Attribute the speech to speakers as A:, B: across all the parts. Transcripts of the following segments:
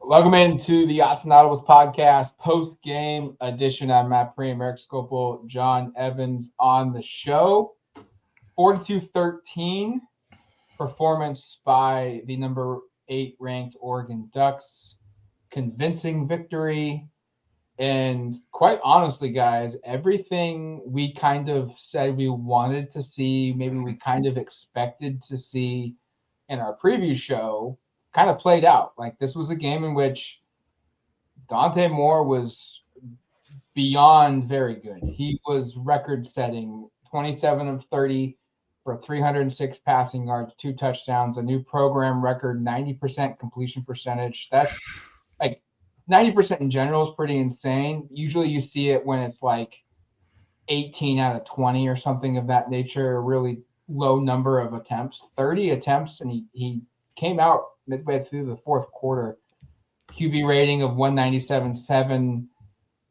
A: Welcome into the Autzen Audibles podcast post-game edition. I'm Matt Preem, Eric Scopel, John Evans on the show. 42-13 performance by the number 8 ranked Oregon Ducks. Convincing victory. And quite honestly, guys, everything we kind of said we wanted to see, maybe we kind of expected to see in our preview show, kind of played out. Like, this was a game in which Dante Moore was beyond very good. He was record setting, 27 of 30 for 306 passing yards, 2 touchdowns, a new program record, 90% completion percentage. That's like 90% in general is pretty insane. Usually you see it when it's like 18 out of 20 or something of that nature, a really low number of attempts, 30 attempts, and he came out midway through the fourth quarter. QB rating of 197.7.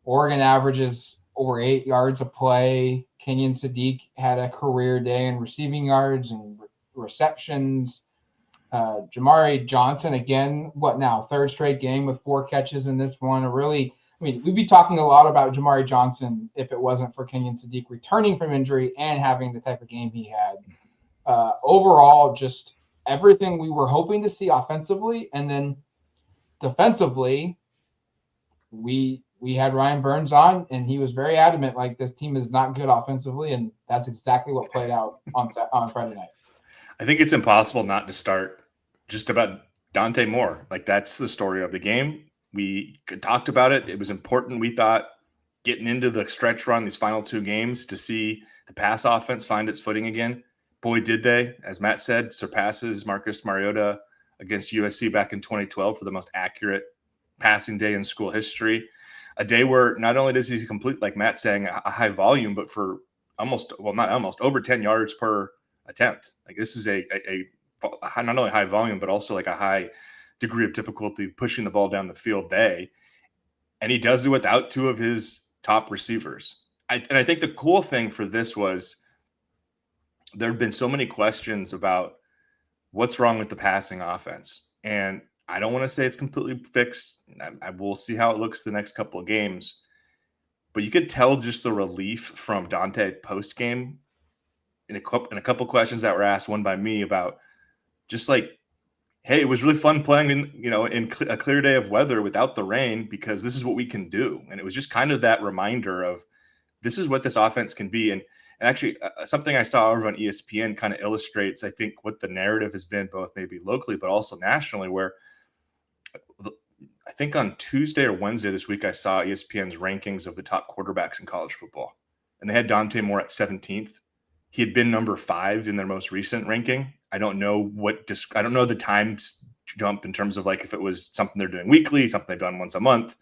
A: Oregon averages over 8 yards a play. Kenyon Sadiq had a career day in receiving yards and receptions. Jamari Johnson, again, third straight game with 4 catches in this one. We'd be talking a lot about Jamari Johnson if it wasn't for Kenyon Sadiq returning from injury and having the type of game he had. Overall, just everything we were hoping to see offensively. And then defensively, we had Ryan Burns on, and he was very adamant, like, this team is not good offensively, and that's exactly what played out on Friday night.
B: I think it's impossible not to start just about Dante Moore. Like, that's the story of the game. We talked about it. It was important, we thought, getting into the stretch run, these final 2 games, to see the pass offense find its footing again. Boy, did they. As Matt said, surpasses Marcus Mariota against USC back in 2012 for the most accurate passing day in school history. A day where not only does he complete, like Matt saying, a high volume, but for over 10 yards per attempt. Like, this is a not only high volume, but also like a high degree of difficulty pushing the ball down the field day. And he does it without 2 of his top receivers. And I think the cool thing for this was there have been so many questions about what's wrong with the passing offense. And I don't want to say it's completely fixed. I will see how it looks the next couple of games. But you could tell just the relief from Dante post-game in a couple questions that were asked, one by me, about just like, hey, it was really fun playing in a clear day of weather without the rain, because this is what we can do. And it was just kind of that reminder of this is what this offense can be. And actually, something I saw over on ESPN kind of illustrates, I think, what the narrative has been, both maybe locally but also nationally, where I think on Tuesday or Wednesday this week, I saw ESPN's rankings of the top quarterbacks in college football. And they had Dante Moore at 17th. He had been number 5 in their most recent ranking. I don't know the time jump in terms of like if it was something they're doing weekly, something they've done once a month.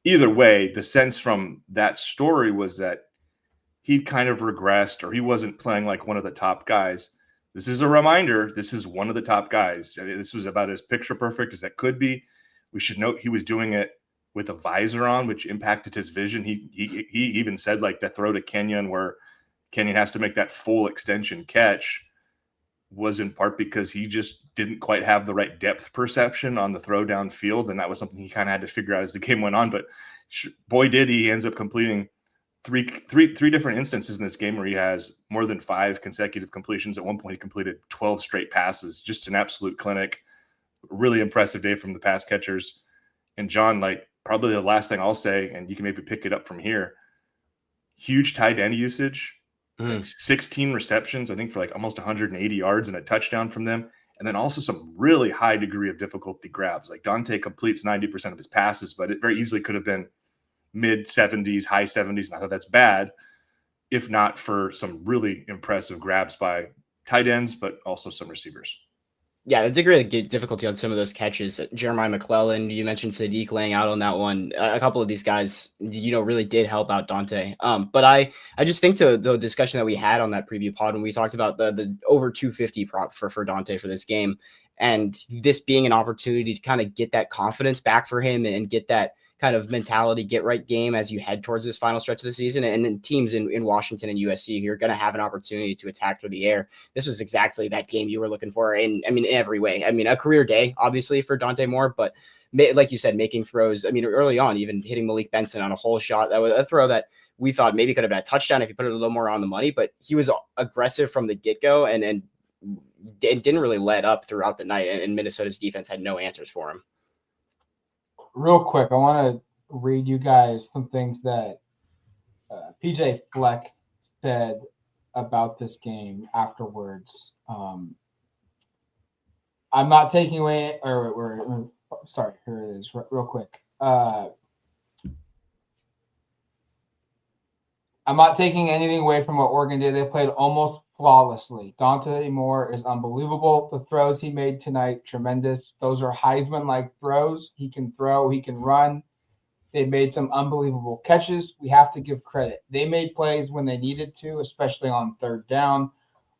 B: Either way, the sense from that story was that he'd kind of regressed, or he wasn't playing like one of the top guys. This is a reminder. This is one of the top guys. I mean, this was about as picture perfect as that could be. We should note he was doing it with a visor on, which impacted his vision. He even said, like, the throw to Kenyon where Kenyon has to make that full extension catch was in part because he just didn't quite have the right depth perception on the throw downfield, and that was something he kind of had to figure out as the game went on. But boy, did he ends up completing three different instances in this game where he has more than 5 consecutive completions. At one point, he completed 12 straight passes. Just an absolute clinic. Really impressive day from the pass catchers. And John, like, probably the last thing I'll say, and you can maybe pick it up from here, huge tight end usage. Like 16 receptions, I think, for like almost 180 yards and a touchdown from them. And then also some really high degree of difficulty grabs. Like, Dante completes 90% of his passes, but it very easily could have been mid 70s, high 70s. Not that that's bad, if not for some really impressive grabs by tight ends, but also some receivers.
C: Yeah, the degree of difficulty on some of those catches. Jeremiah McClellan, you mentioned Sadiq laying out on that one. A couple of these guys, really did help out Dante. But I just think to the discussion that we had on that preview pod when we talked about the over 250 prop for Dante for this game, and this being an opportunity to kind of get that confidence back for him and get that kind of mentality, get right game as you head towards this final stretch of the season. And then teams in Washington and USC who are going to have an opportunity to attack through the air. This was exactly that game you were looking for in every way. I mean, a career day, obviously, for Dante Moore, but like you said, making throws. I mean, early on, even hitting Malik Benson on a hole shot. That was a throw that we thought maybe could have been a touchdown if you put it a little more on the money, but he was aggressive from the get-go and didn't really let up throughout the night, and Minnesota's defense had no answers for him.
A: Real quick, I want to read you guys some things that PJ Fleck said about this game afterwards. I'm not taking away, sorry, here it is, real quick. I'm not taking anything away from what Oregon did. They played almost flawlessly. Dante Moore is unbelievable. The throws he made tonight, tremendous. Those are Heisman-like throws. He can throw, he can run. They made some unbelievable catches. We have to give credit. They made plays when they needed to, especially on third down.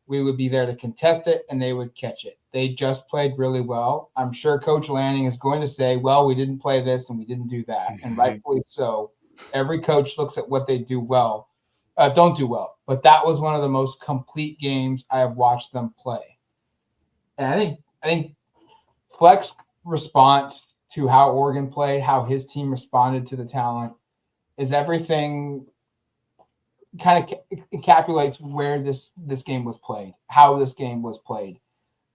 A: We would be there to contest it, and they would catch it. They just played really well. I'm sure Coach Lanning is going to say, well, we didn't play this and we didn't do that, and rightfully so. Every coach looks at what they do well. Don't do well. But that was one of the most complete games I have watched them play. And I think Fleck's response to how Oregon played, how his team responded to the talent, is everything kind of encapsulates where this game was played, how this game was played.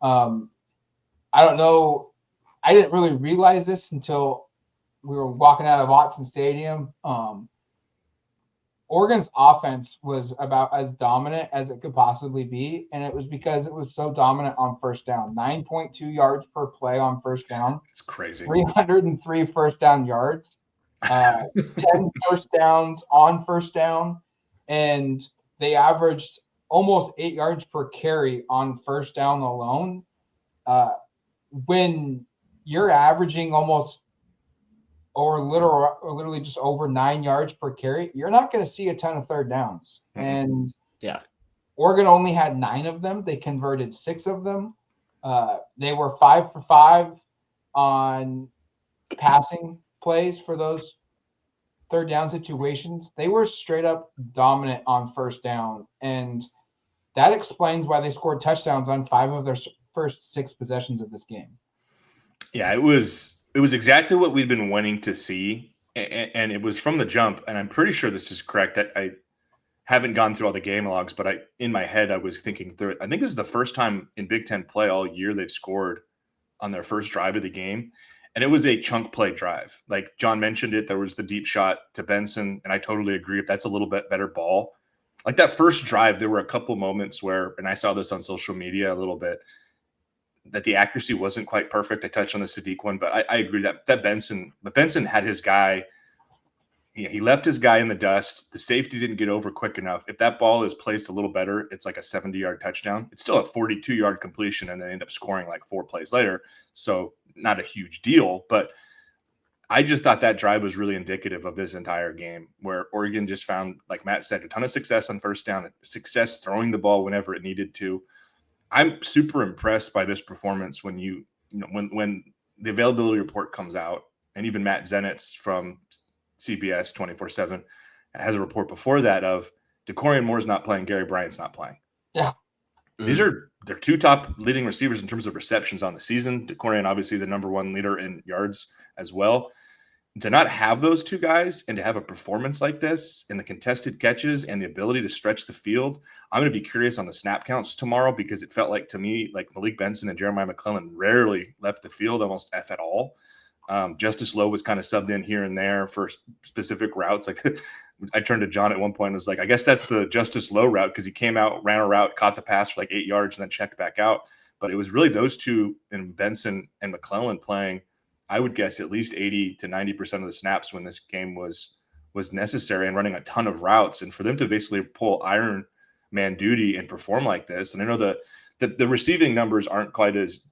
A: I don't know. I didn't really realize this until we were walking out of Autzen Stadium. Oregon's offense was about as dominant as it could possibly be, and it was because it was so dominant on first down. 9.2 yards per play on first down.
B: It's crazy.
A: 303 first down yards. 10 first downs on first down, and they averaged almost 8 yards per carry on first down alone. When you're averaging almost or literally just over 9 yards per carry, you're not going to see a ton of third downs. Mm-hmm. And
C: yeah,
A: Oregon only had 9 of them. They converted 6 of them. They were 5 for 5 on passing plays for those third down situations. They were straight up dominant on first down. And that explains why they scored touchdowns on 5 of their first 6 possessions of this game.
B: Yeah, it was exactly what we'd been wanting to see, and it was from the jump. And I'm pretty sure this is correct. I haven't gone through all the game logs, but in my head I was thinking through it. I think this is the first time in Big Ten play all year they've scored on their first drive of the game, and it was a chunk play drive. Like John mentioned it, there was the deep shot to Benson, and I totally agree. If that's a little bit better ball, like that first drive, there were a couple moments where, and I saw this on social media a little bit, that the accuracy wasn't quite perfect. I touched on the Sadiq one, but I agree that Benson had his guy. He left his guy in the dust. The safety didn't get over quick enough. If that ball is placed a little better, it's like a 70-yard touchdown. It's still a 42-yard completion, and they end up scoring like 4 plays later. So not a huge deal, but I just thought that drive was really indicative of this entire game, where Oregon just found, like Matt said, a ton of success on first down, success throwing the ball whenever it needed to. I'm super impressed by this performance when when the availability report comes out, and even Matt Zenitz from CBS 24/7 has a report before that of DeCorian Moore's not playing, Gary Bryant's not playing.
A: Yeah.
B: These are their 2 top leading receivers in terms of receptions on the season. DeCorian, obviously the number 1 leader in yards as well. To not have those 2 guys and to have a performance like this in the contested catches and the ability to stretch the field, I'm going to be curious on the snap counts tomorrow, because it felt like to me, like Malik Benson and Jeremiah McClellan rarely left the field, almost at all. Justice Lowe was kind of subbed in here and there for specific routes. Like I turned to John at one point and was like, I guess that's the Justice Lowe route, because he came out, ran a route, caught the pass for like 8 yards, and then checked back out. But it was really those 2 in Benson and McClellan playing, I would guess, at least 80 to 90% of the snaps when this game was necessary, and running a ton of routes. And for them to basically pull Iron Man duty and perform like this, and I know the receiving numbers aren't quite as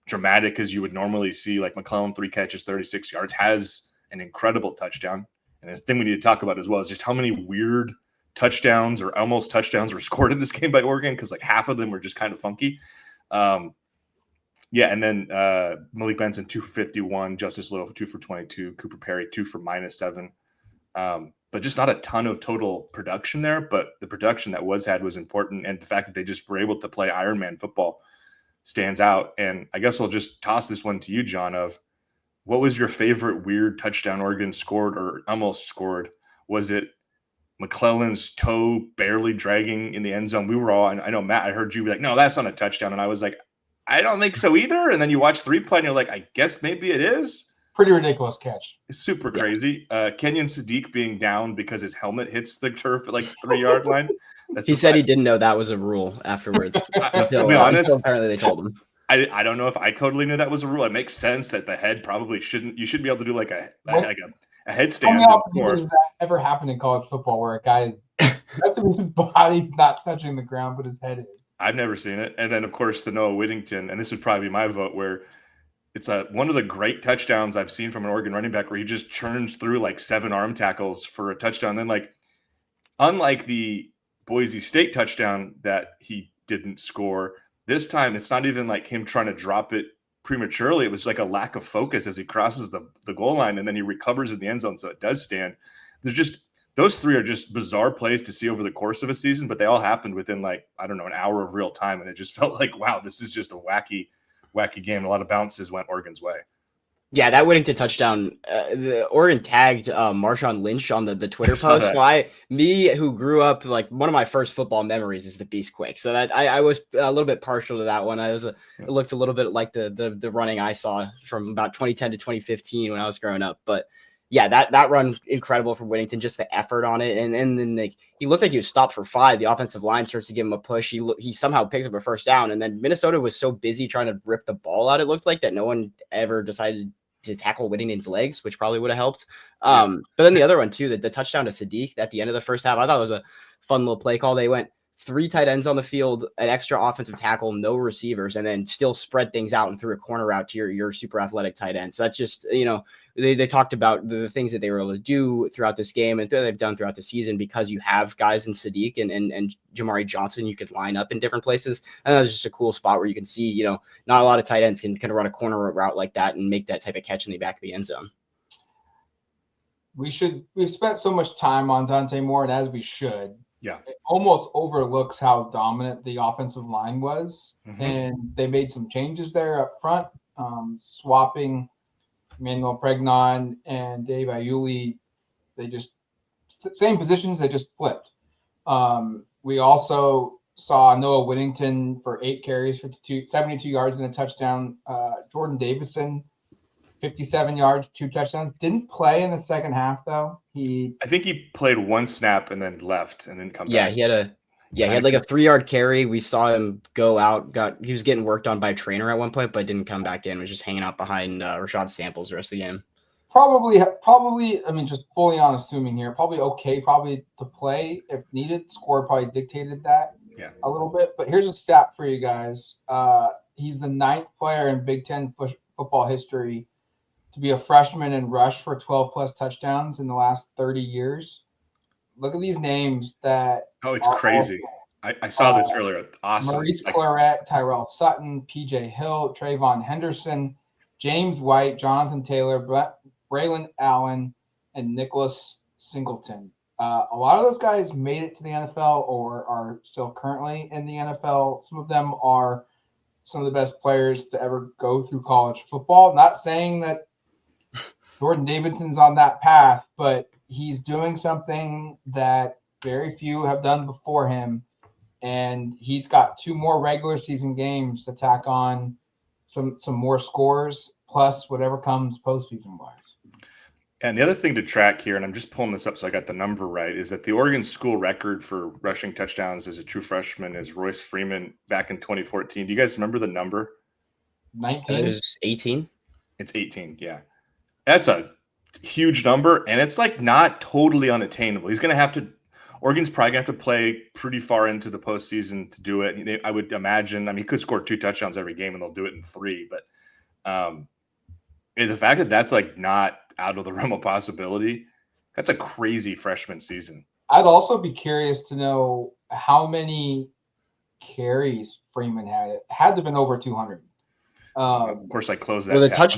B: dramatic as you would normally see, like McClellan 3 catches, 36 yards, has an incredible touchdown. And the thing we need to talk about as well is just how many weird touchdowns or almost touchdowns were scored in this game by Oregon, because like half of them were just kind of funky. Yeah, and then Malik Benson 2 for 51, Justice Little 2 for 22, Cooper Perry 2 for -7. But just not a ton of total production there. But the production that had was important, and the fact that they just were able to play Ironman football stands out. And I guess I'll just toss this one to you, John. Of what was your favorite weird touchdown Oregon scored or almost scored? Was it McClellan's toe barely dragging in the end zone? We were all, I know, Matt, I heard you be like, no, that's not a touchdown. And I was like, I don't think so either. And then you watch the replay and you're like, I guess maybe it is.
A: Pretty ridiculous catch.
B: It's super crazy. Kenyon Sadiq being down because his helmet hits the turf at like 3-yard line.
C: He said he didn't know that was a rule afterwards.
B: To be honest,
C: until apparently they told him.
B: I don't know if I totally knew that was a rule. It makes sense that the head probably shouldn't. You should be able to do like a headstand.
A: How many often does that ever happen in college football where a guy is his body's not touching the ground, but his head is?
B: I've never seen it. And then of course the Noah Whittington, and this would probably be my vote, where it's one of the great touchdowns I've seen from an Oregon running back, where he just churns through like 7 arm tackles for a touchdown. Then like, unlike the Boise State touchdown that he didn't score, this time it's not even like him trying to drop it prematurely. It was like a lack of focus as he crosses the goal line, and then he recovers in the end zone, so it does stand. There's just those 3 are just bizarre plays to see over the course of a season, but they all happened within like, I don't know, an hour of real time, and it just felt like, wow, this is just a wacky game. A lot of bounces went Oregon's way.
C: Yeah, that Whittington touchdown, the Oregon tagged Marshawn Lynch on the Twitter post. So me who grew up, like one of my first football memories is the Beast Quick. So that I was a little bit partial to that one. It looked a little bit like the running I saw from about 2010 to 2015 when I was growing up. But yeah, that run incredible from Whittington, just the effort on it, and then like he looked like he was stopped for 5. The offensive line starts to give him a push. He somehow picks up a first down, and then Minnesota was so busy trying to rip the ball out. It looked like that no one ever decided to tackle Whittington's legs, which probably would have helped. But then the other one too, the touchdown to Sadiq at the end of the first half, I thought it was a fun little play call. They went 3 tight ends on the field, an extra offensive tackle, no receivers, and then still spread things out and threw a corner route to your super athletic tight end. So that's just, they talked about the things that they were able to do throughout this game and they've done throughout the season, because you have guys in Sadiq and Jamari Johnson you could line up in different places. And that was just a cool spot where you can see, not a lot of tight ends can run a corner route like that and make that type of catch in the back of the end zone.
A: We've spent so much time on Dante Moore, and as we should.
B: Yeah,
A: it almost overlooks how dominant the offensive line was.
B: Mm-hmm.
A: And they made some changes there up front, swapping Manuel Pregnon and Dave Iuli. They just same positions, they just flipped. We also saw Noah Whittington for 8 carries for 72 yards and a touchdown. Jordan Davison, 57 yards, 2 touchdowns. Didn't play in the second half though.
B: I think he played 1 snap and then left and then come back.
C: Yeah, he had like a 3-yard carry. We saw him go out. He was getting worked on by a trainer at one point, but didn't come back in. Was just hanging out behind Rashad Samples the rest of the game.
A: Probably. I mean, just fully unassuming here. Probably to play if needed. Score probably dictated that a little bit. But here's a stat for you guys. He's the 9th player in Big Ten football history to be a freshman and rush for 12 plus touchdowns in the last 30 years. Look at these names that.
B: Oh, it's crazy. I saw this earlier. Awesome.
A: Maurice Claret, Tyrell Sutton, PJ Hill, Trayvon Henderson, James White, Jonathan Taylor, Braylon Allen, and Nicholas Singleton. A lot of those guys made it to the NFL or are still currently in the NFL. Some of them are some of the best players to ever go through college football. Not saying that Jordan Davidson's on that path, but he's doing something that very few have done before him, and he's got 2 more regular season games to tack on some more scores, plus whatever comes postseason wise.
B: And the other thing to track here, and I'm just pulling this up so I got the number right, is that the Oregon school record for rushing touchdowns as a true freshman is Royce Freeman back in 2014. Do you guys remember the number?
A: 19?
C: It was 18.
B: It's 18, yeah. That's a huge number, and it's like not totally unattainable. Oregon's probably going to have to play pretty far into the postseason to do it. I would imagine, he could score 2 touchdowns every game, and they'll do it in 3. But the fact that that's like not out of the realm of possibility, that's a crazy freshman season.
A: I'd also be curious to know how many carries Freeman had. It had to have been over 200.
B: Of course, I closed that.
C: Well, the
B: tab.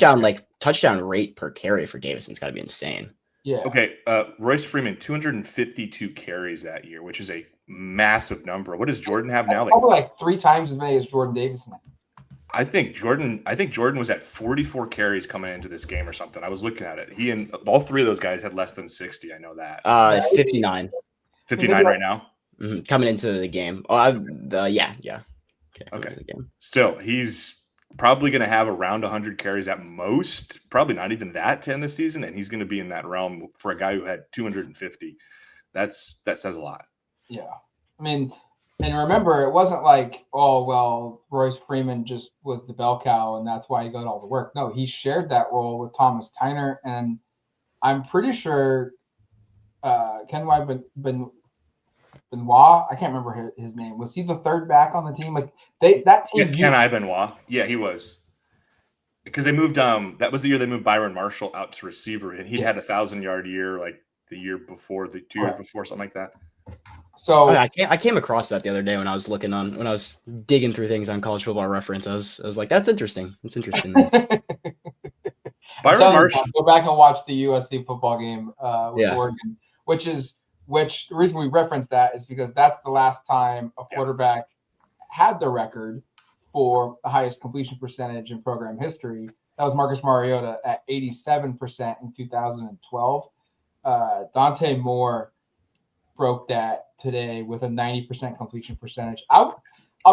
C: touchdown rate per carry for Davidson's got to be insane.
A: Yeah.
B: Okay. Royce Freeman, 252 carries that year, which is a massive number. What does Jordan have now?
A: Probably like 3 times as many as Jordan Davidson.
B: I think Jordan was at 44 carries coming into this game or something. I was looking at it. He and all 3 of those guys had less than 60. I know that.
C: 59.
B: 59 right now.
C: Coming into the game. Yeah.
B: Okay. Still, he's probably going to have around 100 carries at most. Probably not even that to end the season, and he's going to be in that realm for a guy who had 250. That says a lot.
A: Yeah, I mean, and remember, it wasn't like, oh well, Royce Freeman just was the bell cow, and that's why he got all the work. No, he shared that role with Thomas Tyner, and I'm pretty sure Kenway Benoit, I can't remember his name. Was he the third back on the team? Like that team.
B: Kenway Benoit. Yeah, he was. Because they moved. That was the year they moved Byron Marshall out to receiver, and he'd had 1,000-yard year like the year before, the 2 years before, something like that.
A: So
C: I came across that the other day when I was digging through things on College Football Reference. I was like, that's interesting. It's interesting.
B: Byron Marshall.
A: Go back and watch the USC football game with
C: Yeah.
A: Oregon, which the reason we reference that is because that's the last time a quarterback had the record for the highest completion percentage in program history. That was Marcus Mariota at 87% in 2012. Dante Moore broke that today with a 90% completion percentage. I'll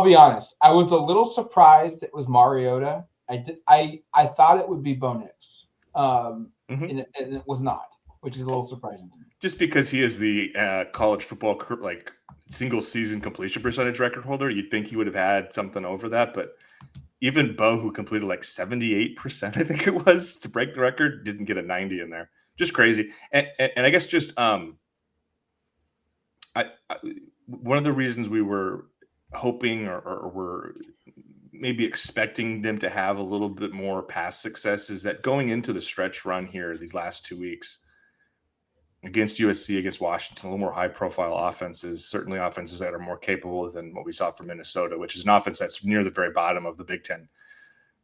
A: be honest, I was a little surprised it was Mariota. I thought it would be Bo Nix, and it was not, which is a little surprising to me.
B: Just because he is the college football like single season completion percentage record holder, you'd think he would have had something over that. But even Bo, who completed like 78%, I think it was, to break the record, didn't get a 90 in there. Just crazy. And I guess just one of the reasons we were hoping or were maybe expecting them to have a little bit more pass success is that going into the stretch run here these last 2 weeks against USC, against Washington, a little more high-profile offenses, certainly offenses that are more capable than what we saw from Minnesota, which is an offense that's near the very bottom of the Big Ten.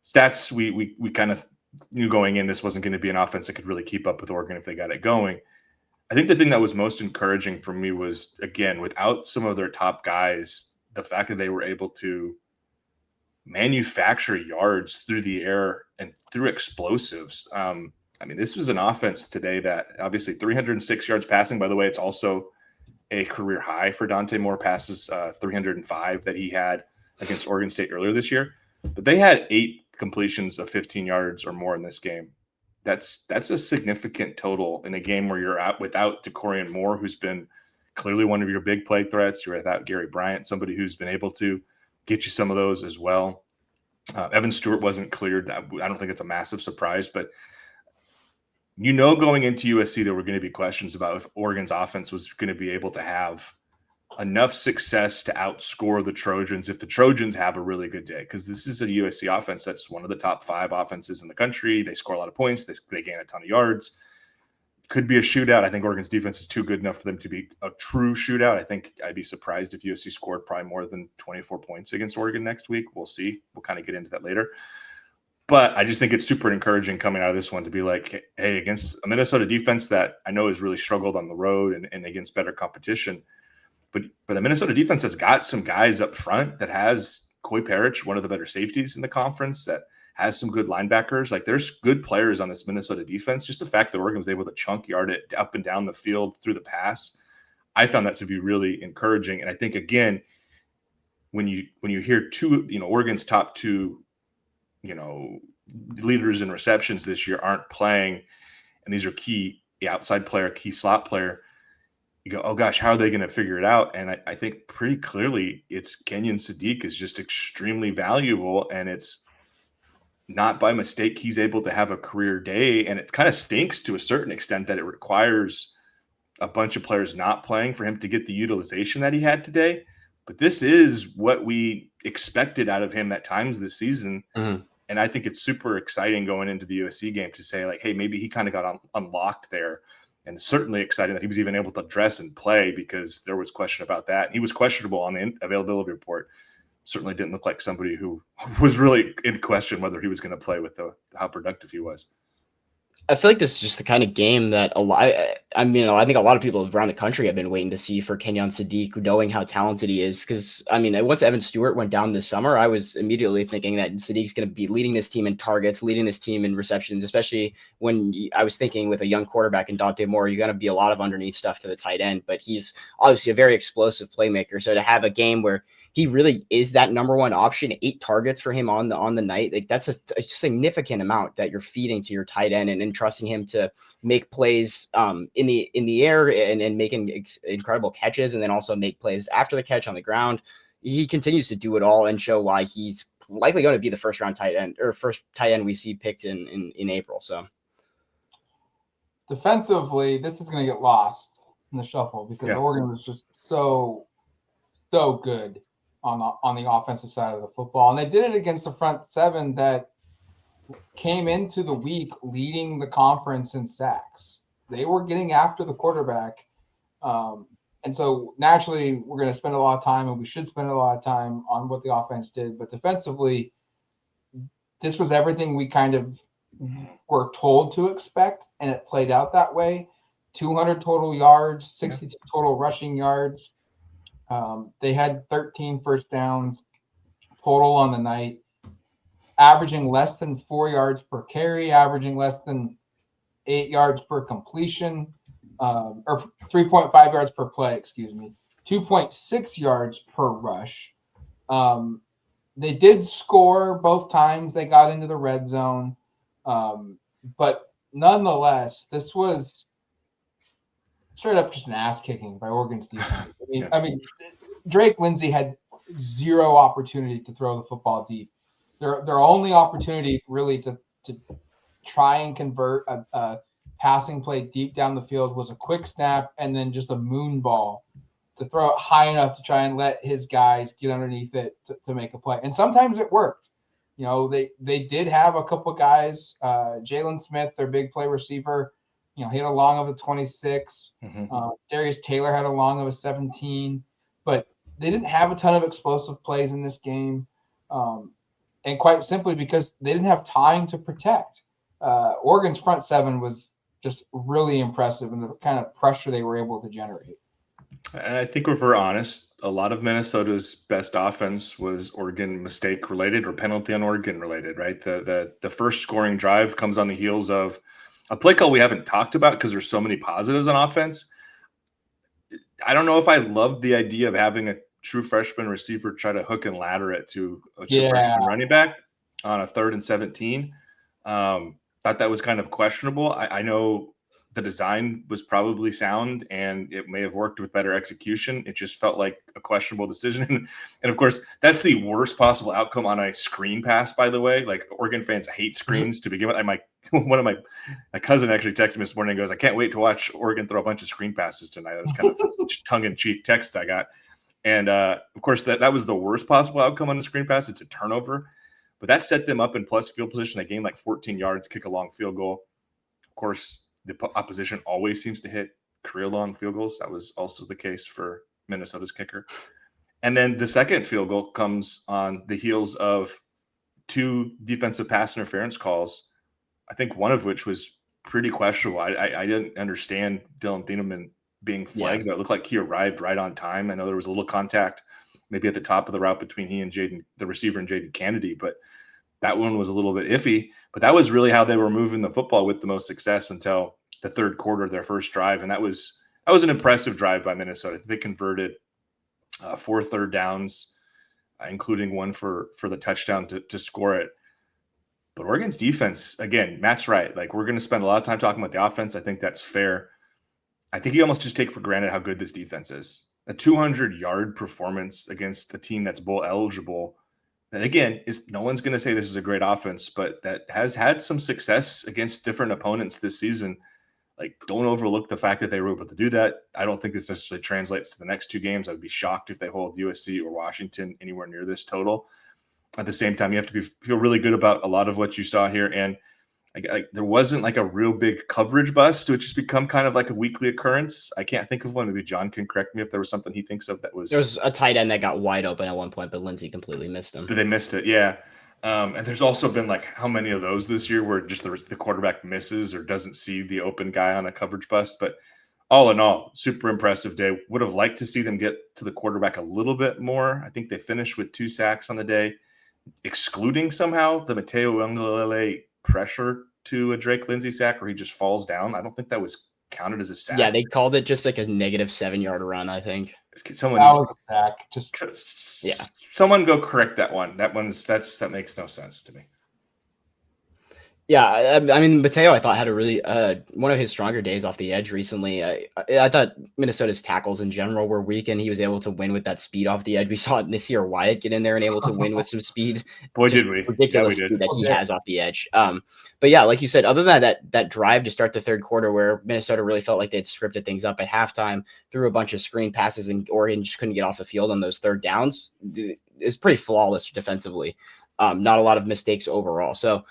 B: Stats, we kind of knew going in this wasn't going to be an offense that could really keep up with Oregon if they got it going. I think the thing that was most encouraging for me was, again, without some of their top guys, the fact that they were able to manufacture yards through the air and through explosives. I mean, this was an offense today that obviously 306 yards passing. By the way, it's also a career high for Dante Moore, passes 305 that he had against Oregon State earlier this year. But they had 8 completions of 15 yards or more in this game. That's a significant total in a game where you're out without DeCorian Moore, who's been clearly one of your big play threats. You're without Gary Bryant, somebody who's been able to get you some of those as well. Evan Stewart wasn't cleared. I don't think it's a massive surprise, but going into USC, there were going to be questions about if Oregon's offense was going to be able to have enough success to outscore the Trojans if the Trojans have a really good day, because this is a USC offense that's one of the top 5 offenses in the country. They score a lot of points. They gain a ton of yards. Could be a shootout. I think Oregon's defense is too good enough for them to be a true shootout. I think I'd be surprised if USC scored probably more than 24 points against Oregon next week. We'll see. We'll kind of get into that later. But I just think it's super encouraging coming out of this one to be like, hey, against a Minnesota defense that I know has really struggled on the road and against better competition, but a Minnesota defense that's got some guys up front, that has Coy Parrish, one of the better safeties in the conference, that has some good linebackers. Like, there's good players on this Minnesota defense. Just the fact that Oregon was able to chunk yard it up and down the field through the pass, I found that to be really encouraging. And I think, again, when you hear Oregon's top 2, leaders in receptions this year aren't playing, and these are key outside player, key slot player, you go, oh gosh, how are they going to figure it out? And I think pretty clearly it's Kenyon Sadiq is just extremely valuable, and it's not by mistake he's able to have a career day. And it kind of stinks to a certain extent that it requires a bunch of players not playing for him to get the utilization that he had today. But this is what we expected out of him at times this season.
C: Mm-hmm.
B: And I think it's super exciting going into the USC game to say, like, hey, maybe he kind of got unlocked there. And certainly exciting that he was even able to dress and play, because there was question about that. He was questionable on the availability report. certainly didn't look like somebody who was really in question whether he was going to play with how productive he was.
C: I feel like this is just the kind of game that I mean, I think a lot of people around the country have been waiting to see for Kenyon Sadiq, knowing how talented he is. Because, I mean, once Evan Stewart went down this summer, I was immediately thinking that Sadiq's going to be leading this team in targets, leading this team in receptions, especially when I was thinking with a young quarterback in Dante Moore, you're going to be a lot of underneath stuff to the tight end. But he's obviously a very explosive playmaker. So to have a game where he really is that number one option, 8 targets for him on the night. Like that's a significant amount that you're feeding to your tight end and trusting him to make plays in the air and making incredible catches, and then also make plays after the catch on the ground. He continues to do it all and show why he's likely going to be the first tight end we see picked in April. So
A: defensively, this is going to get lost in the shuffle because Oregon was just so good on the offensive side of the football. And they did it against a front seven that came into the week leading the conference in sacks. They were getting after the quarterback. And so naturally, we're going to spend a lot of time, and we should spend a lot of time on what the offense did. But defensively, this was everything we kind of were told to expect, and it played out that way. 200 total yards, 62 total rushing yards. They had 13 first downs total on the night, averaging less than 4 yards per carry, averaging less than 8 yards per completion, or 3.5 yards per play, 2.6 yards per rush. They did score both times they got into the red zone, but nonetheless, this was straight up just an ass kicking by Oregon's defense. I mean, Drake Lindsey had 0 opportunity to throw the football deep. Their only opportunity really to try and convert a passing play deep down the field was a quick snap and then just a moon ball to throw it high enough to try and let his guys get underneath it to make a play. And sometimes it worked. You know, they did have a couple guys, Jalen Smith, their big play receiver, he had a long of a 26. Darius Taylor had a long of a 17. But they didn't have a ton of explosive plays in this game. And quite simply because they didn't have time to protect. Oregon's front seven was just really impressive in the kind of pressure they were able to generate.
B: And I think if we're honest, a lot of Minnesota's best offense was Oregon mistake related or penalty on Oregon related, right? The first scoring drive comes on the heels of a play call we haven't talked about because there's so many positives on offense. I don't know if I love the idea of having a true freshman receiver try to hook and ladder it to a true freshman running back on a 3rd and 17. Thought that was kind of questionable. I know the design was probably sound and it may have worked with better execution. It just felt like a questionable decision. And of course, that's the worst possible outcome on a screen pass, by the way. Like Oregon fans hate screens to begin with. One of my cousin actually texted me this morning and goes, I can't wait to watch Oregon throw a bunch of screen passes tonight. That's kind of tongue-in-cheek text I got. And of course, that was the worst possible outcome on the screen pass. It's a turnover. But that set them up in plus field position. They gained like 14 yards, kick a long field goal. Of course, the opposition always seems to hit career long field goals. That was also the case for Minnesota's kicker. And then the second field goal comes on the heels of 2 defensive pass interference calls, I think one of which was pretty questionable. I didn't understand Dylan Thieneman being flagged. It looked like he arrived right on time. I know there was a little contact maybe at the top of the route between he and the receiver, and Jaden Kennedy, but that one was a little bit iffy. But that was really how they were moving the football with the most success until the third quarter of their first drive. And that was an impressive drive by Minnesota. They converted 4 third downs, including one for the touchdown to score it. But Oregon's defense, again, Matt's right. Like, we're going to spend a lot of time talking about the offense. I think that's fair. I think you almost just take for granted how good this defense is. A 200-yard performance against a team that's bowl eligible. That, again, no one's going to say this is a great offense, but that has had some success against different opponents this season. Like, don't overlook the fact that they were able to do that. I don't think this necessarily translates to the next 2 games. I would be shocked if they hold USC or Washington anywhere near this total. At the same time, you have to feel really good about a lot of what you saw here. And Like there wasn't like a real big coverage bust, which has become kind of like a weekly occurrence. I can't think of one. Maybe John can correct me if there was something he thinks of that was.
C: There was a tight end that got wide open at one point, but Lindsey completely missed him.
B: They missed it, yeah. And there's also been like how many of those this year where just the quarterback misses or doesn't see the open guy on a coverage bust. But all in all, super impressive day. Would have liked to see them get to the quarterback a little bit more. I think they finished with 2 sacks on the day, excluding somehow the Mateo Uiagalelei pressure to a Drake Lindsey sack where he just falls down. I don't think that was counted as a sack.
C: Yeah, they called it just like a negative 7-yard run, I think.
B: Someone
A: that was a sack.
B: Someone go correct that one. That makes no sense to me.
C: Yeah, I mean, Mateo, I thought had a really one of his stronger days off the edge recently. I thought Minnesota's tackles in general were weak, and he was able to win with that speed off the edge. We saw Nasir Wyatt get in there and able to win with some speed.
B: Boy, did we!
C: Ridiculous speed that he has off the edge. But yeah, like you said, other than that drive to start the third quarter where Minnesota really felt like they had scripted things up at halftime, threw a bunch of screen passes, and Oregon just couldn't get off the field on those third downs. It's pretty flawless defensively. Not a lot of mistakes overall. So.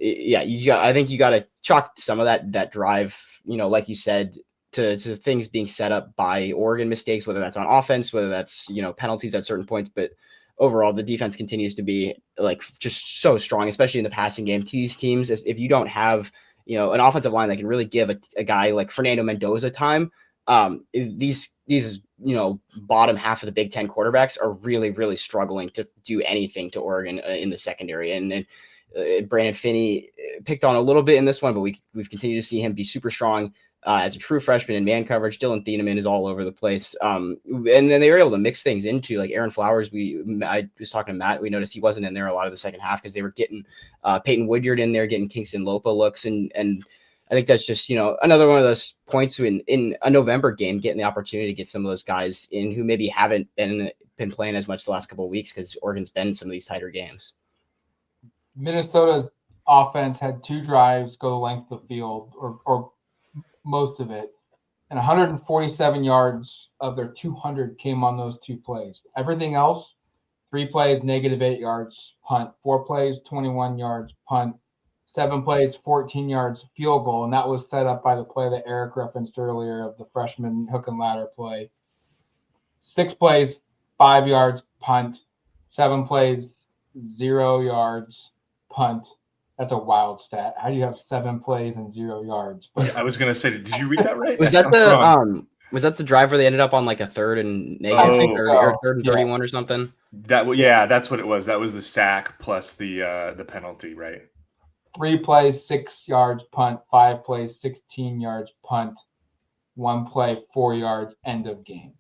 C: Yeah, I think you got to chalk some of that drive, like you said, to things being set up by Oregon mistakes, whether that's on offense, whether that's, penalties at certain points. But overall, the defense continues to be like just so strong, especially in the passing game. To these teams, if you don't have, an offensive line that can really give a guy like Fernando Mendoza time, these bottom half of the Big Ten quarterbacks are really, really struggling to do anything to Oregon in the secondary. And Brandon Finney picked on a little bit in this one, but we've continued to see him be super strong as a true freshman in man coverage. Dylan Thieneman is all over the place. And then they were able to mix things into like Aaron Flowers. I was talking to Matt. We noticed he wasn't in there a lot of the second half because they were getting Peyton Woodyard in there, getting Kingston Lopa looks. And I think that's just, another one of those points in a November game, getting the opportunity to get some of those guys in who maybe haven't been playing as much the last couple of weeks because Oregon's been in some of these tighter games.
A: Minnesota's offense had 2 drives go the length of the field, or most of it, and 147 yards of their 200 came on those 2 plays. Everything else, 3 plays, -8 yards, punt. 4 plays, 21 yards, punt. 7 plays, 14 yards, field goal, and that was set up by the play that Eric referenced earlier of the freshman hook and ladder play. 6 plays, 5 yards, punt. 7 plays, 0 yards, punt. That's a wild stat. How do you have 7 plays and 0 yards?
B: But I was gonna say, did you read that right?
C: Was that the drive where they ended up on like a third and negative or third and 31 or something?
B: That's what it was. That was the sack plus the penalty, right?
A: 3 plays, 6 yards, punt. 5 plays, 16 yards, punt. 1 play, 4 yards, end of game.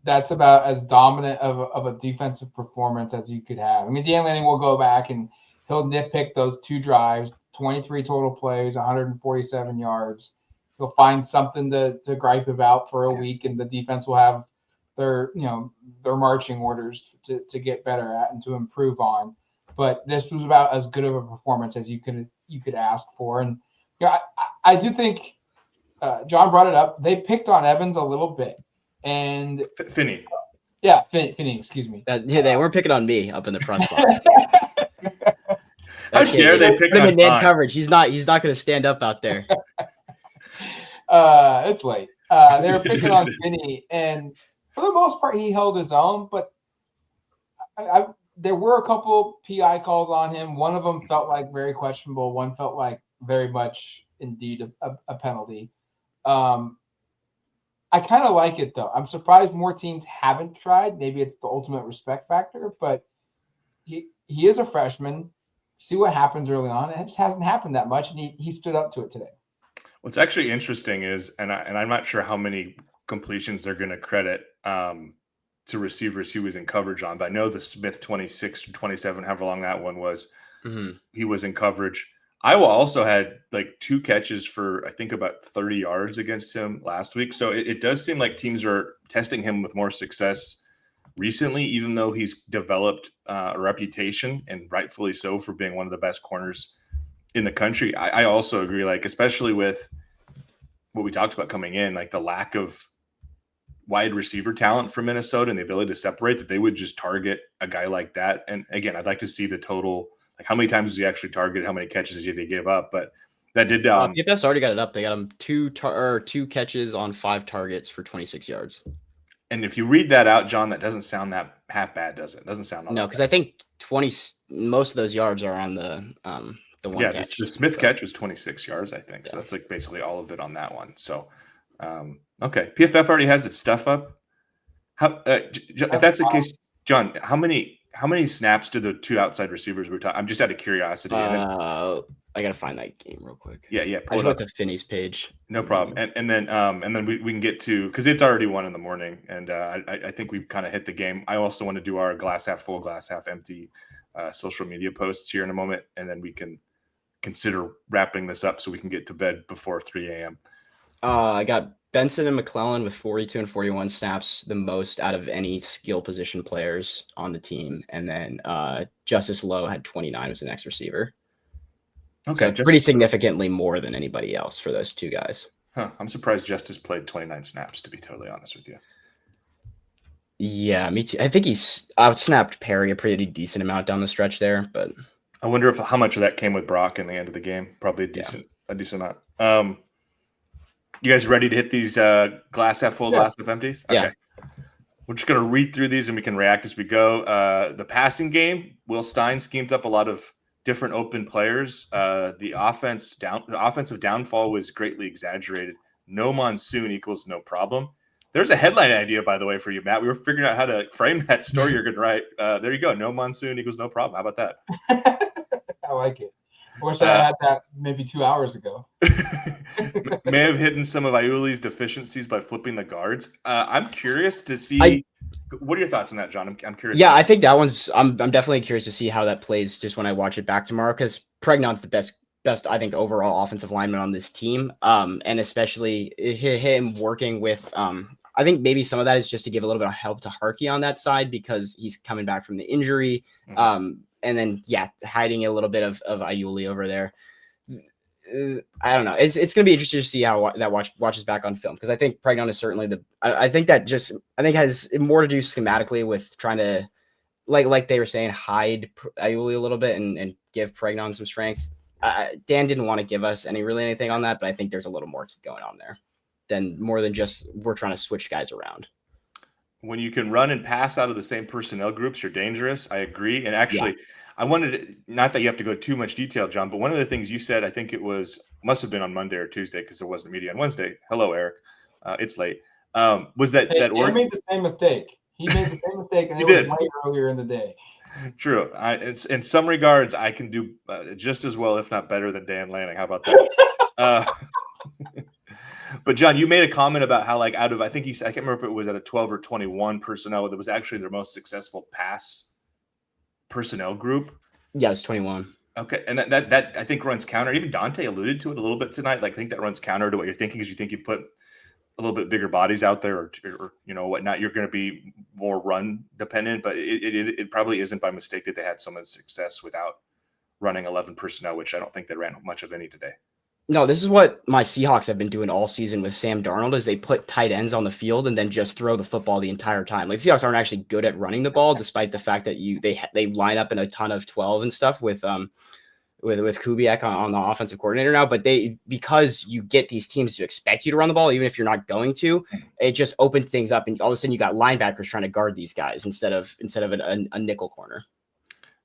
A: That's about as dominant of a defensive performance as you could have. I mean, Dan Lanning will go back and he'll nitpick those 2 drives, 23 total plays, 147 yards. He'll find something to gripe about for a week, and the defense will have their marching orders to get better at and to improve on. But this was about as good of a performance as you could ask for. And I do think John brought it up. They picked on Evans a little bit. And
B: Finney.
A: Yeah, Finney, excuse me.
C: They weren't picking on me up in the press box.
B: How dare they pick on
C: man coverage? He's not going to stand up out there.
A: It's late. They were picking on Finney, and for the most part, he held his own. But there were a couple PI calls on him. One of them felt like very questionable. One felt like very much indeed a penalty. I kind of like it, though. I'm surprised more teams haven't tried. Maybe it's the ultimate respect factor, but he is a freshman. See what happens early on. It just hasn't happened that much, and he stood up to it today.
B: What's actually interesting is, and I'm not sure how many completions they're going to credit to receivers he was in coverage on, but I know the Smith 26 or 27, however long that one was, he was in coverage. Iowa also had like 2 catches for, I think, about 30 yards against him last week. So it does seem like teams are testing him with more success recently, even though he's developed a reputation, and rightfully so, for being one of the best corners in the country. I also agree, like, especially with what we talked about coming in, like the lack of wide receiver talent for Minnesota and the ability to separate, that they would just target a guy like that. And again, I'd like to see the total Like how many times was he actually targeted? How many catches did he give up? But that did.
C: PFF's already got it up. They got him two catches on 5 targets for 26 yards.
B: And if you read that out, John, that doesn't sound that half bad, does it? Doesn't sound all
C: no, because I think most of those yards are on the one catch.
B: The Smith catch was 26 yards, I think. So that's like basically all of it on that one. So okay, PFF already has its stuff up. How if that's the case, John, how many snaps did the 2 outside receivers were talking? I'm just out of curiosity.
C: I gotta find that game real quick.
B: Yeah.
C: I just went to Finney's page.
B: No problem. And then we can get to, because it's already 1 a.m. and I think we've kind of hit the game. I also want to do our glass half full, glass half empty social media posts here in a moment, and then we can consider wrapping this up so we can get to bed before 3 a.m.
C: I got Benson and McClellan with 42 and 41 snaps, the most out of any skill position players on the team. And then Justice Lowe had 29 as the next receiver.
B: Okay.
C: So pretty significantly more than anybody else for those 2 guys.
B: Huh. I'm surprised Justice played 29 snaps, to be totally honest with you.
C: Yeah, me too. I think he's outsnapped Perry a pretty decent amount down the stretch there, but
B: I wonder how much of that came with Brock in the end of the game. Probably a decent amount. You guys ready to hit these glass half full, glass half empties? Okay.
C: Yeah.
B: We're just going to read through these and we can react as we go. The passing game, Will Stein schemed up a lot of different open players. The offensive downfall was greatly exaggerated. No monsoon equals no problem. There's a headline idea, by the way, for you, Matt. We were figuring out how to frame that story you're going to write. There you go. No monsoon equals no problem. How about that?
A: I like it. I wish I had that maybe 2 hours ago.
B: May have hidden some of Iuli's deficiencies by flipping the guards. I'm curious to see. What are your thoughts on that, John? I'm curious.
C: Yeah, I think that one's. I'm definitely curious to see how that plays just when I watch it back tomorrow, because Pregnant's the best I think overall offensive lineman on this team. And especially him working with. I think maybe some of that is just to give a little bit of help to Harkey on that side because he's coming back from the injury. Mm-hmm. And then hiding a little bit of Iuli over there. I don't know. It's going to be interesting to see how that watches back on film, because I think Pregnon is certainly I think has more to do schematically with trying to like they were saying, hide Iuli a little bit and give Pregnon some strength. Dan didn't want to give us anything on that, but I think there's a little more going on there more than just we're trying to switch guys around.
B: When you can run and pass out of the same personnel groups, you're dangerous. I agree. And actually, I wanted not that you have to go too much detail, John, but one of the things you said, I think must have been on Monday or Tuesday because there wasn't media on Wednesday. Hello, Eric. It's late. Was that
A: Oregon made the same mistake? He made the same mistake, and it was way earlier in the day.
B: True. In some regards, I can do just as well, if not better, than Dan Lanning. How about that? But John, you made a comment about how, like, out of, I think I can't remember if it was at a 12 or 21 personnel, that was actually their most successful pass personnel group.
C: Yeah, it's 21.
B: Okay, and that I think runs counter. Even Dante alluded to it a little bit tonight. Like, I think that runs counter to what you're thinking, because you think you put a little bit bigger bodies out there, or whatnot. You're going to be more run dependent, but it probably isn't by mistake that they had so much success without running 11 personnel, which I don't think they ran much of any today.
C: No, this is what my Seahawks have been doing all season with Sam Darnold, is they put tight ends on the field and then just throw the football the entire time. Like, Seahawks aren't actually good at running the ball, despite the fact that they line up in a ton of 12 and stuff with Kubiak on the offensive coordinator now. But because you get these teams to expect you to run the ball, even if you're not going to, it just opens things up, and all of a sudden you got linebackers trying to guard these guys instead of a nickel corner.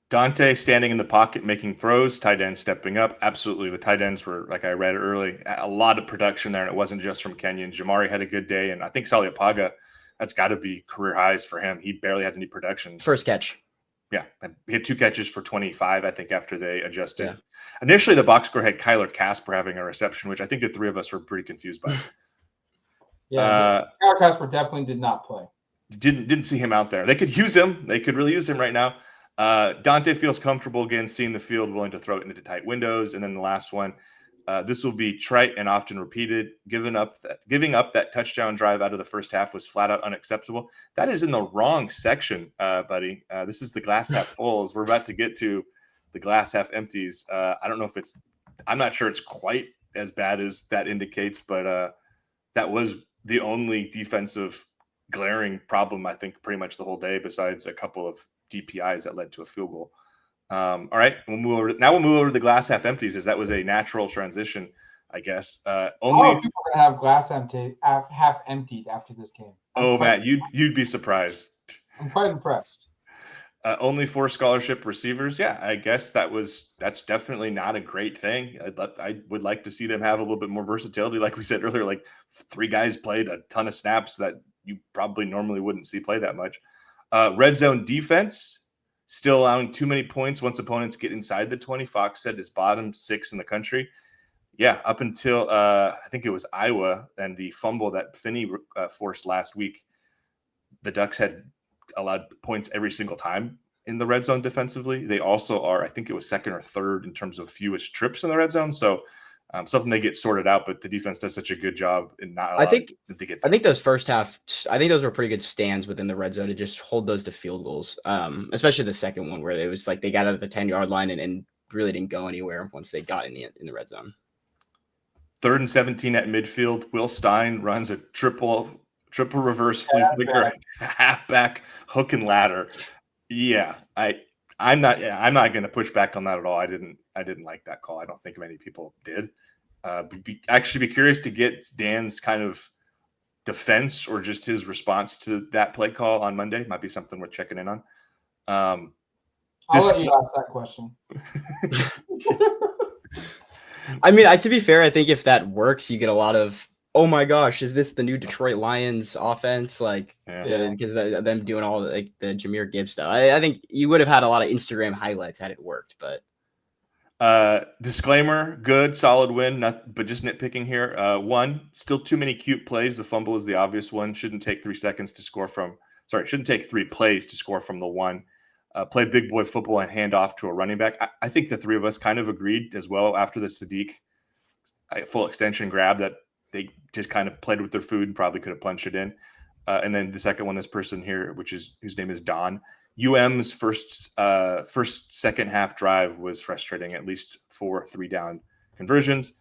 B: Dante standing in the pocket, making throws, tight ends stepping up. Absolutely. The tight ends were, like I read early, a lot of production there, and it wasn't just from Kenyon. Jamari had a good day, and I think Saliapaga, that's got to be career highs for him. He barely had any production.
C: First catch.
B: Yeah. He had 2 catches for 25, I think, after they adjusted. Yeah. Initially, the box score had Kyler Casper having a reception, which I think the 3 of us were pretty confused by.
A: Yeah, Kyler Casper definitely did not play.
B: Didn't see him out there. They could use him. They could really use him right now. Dante feels comfortable again, seeing the field, willing to throw it into tight windows. And then the last one, this will be trite and often repeated. Giving up that touchdown drive out of the first half was flat out unacceptable. That is in the wrong section, buddy. This is the glass half fulls. We're about to get to the glass half empties. I don't know if I'm not sure it's quite as bad as that indicates, but that was the only defensive glaring problem, I think, pretty much the whole day, besides a couple of DPIs that led to a field goal. All right, we'll move over. Now we'll move over to the glass half empties, as that was a natural transition, I guess. Only
A: people are gonna have glass half emptied after this game.
B: Matt, you'd be surprised.
A: I'm quite impressed.
B: Only 4 scholarship receivers. Yeah, I guess that's definitely not a great thing. I would like to see them have a little bit more versatility. Like we said earlier, like 3 guys played a ton of snaps that you probably normally wouldn't see play that much. Red zone defense, still allowing too many points once opponents get inside the 20. Fox said is bottom 6 in the country. Yeah, up until I think it was Iowa and the fumble that Finney forced last week, the Ducks had allowed points every single time in the red zone defensively. They also are, I think it was 2nd or 3rd in terms of fewest trips in the red zone. So something they get sorted out, but the defense does such a good job in not allowing them to get there.
C: I think those first half, I think those were pretty good stands within the red zone to just hold those to field goals, especially the second one where it was like they got out of the 10-yard line and really didn't go anywhere once they got in the red zone.
B: 3rd and 17 at midfield. Will Stein runs a triple reverse flea flicker, halfback hook and ladder. Yeah, I'm not going to push back on that at all. I didn't like that call. I don't think many people did. Be curious to get Dan's kind of defense or just his response to that play call on Monday. Might be something we're checking in on.
A: I'll let you ask that question.
C: I mean, to be fair, I think if that works, you get a lot of, oh my gosh, is this the new Detroit Lions offense? Like, because them doing all the Jahmyr Gibbs stuff. I think you would have had a lot of Instagram highlights had it worked, but.
B: Disclaimer, good, solid win, but just nitpicking here. 1, still too many cute plays. The fumble is the obvious one. Shouldn't take 3 seconds to score from. Sorry, it shouldn't take 3 plays to score from the 1. Play big boy football and hand off to a running back. I think the 3 of us kind of agreed as well after the Sadiq full extension grab that they just kind of played with their food and probably could have punched it in. And then the second one, this person here, whose name is Don. UM's first second half drive was frustrating, at least 4 3-down conversions.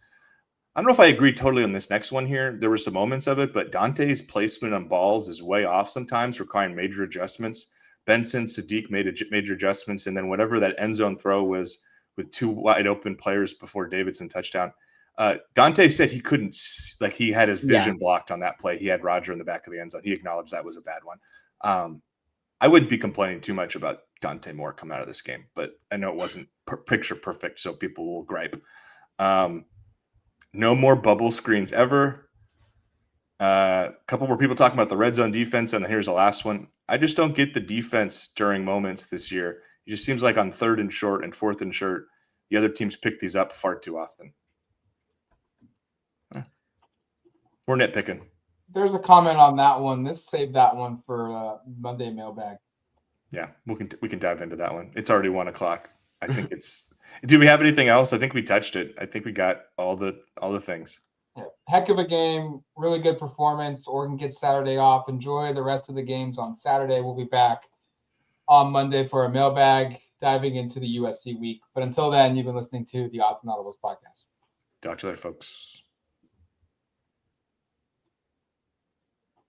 B: I don't know if I agree totally on this next one here. There were some moments of it, but Dante's placement on balls is way off sometimes, requiring major adjustments. Benson, Sadiq made major adjustments, and then whatever that end zone throw was with 2 wide open players before Davidson touchdown. Dante said he couldn't, like he had his vision blocked on that play. He had Roger in the back of the end zone. He acknowledged that was a bad one. I wouldn't be complaining too much about Dante Moore coming out of this game, but I know it wasn't picture perfect, so people will gripe. No more bubble screens ever. A couple more people talking about the red zone defense, and then here's the last one. I just don't get the defense during moments this year. It just seems like on 3rd and short and 4th and short, the other teams pick these up far too often. We're nitpicking.
A: There's a comment on that one. Let's save that one for Monday mailbag.
B: Yeah, we can dive into that one. It's already 1 o'clock. I think it's. Do we have anything else? I think we touched it. I think we got all the things.
A: Yeah. Heck of a game. Really good performance. Oregon gets Saturday off. Enjoy the rest of the games on Saturday. We'll be back on Monday for a mailbag, diving into the USC week. But until then, you've been listening to the Autzen Audibles podcast.
B: Talk to you later, folks.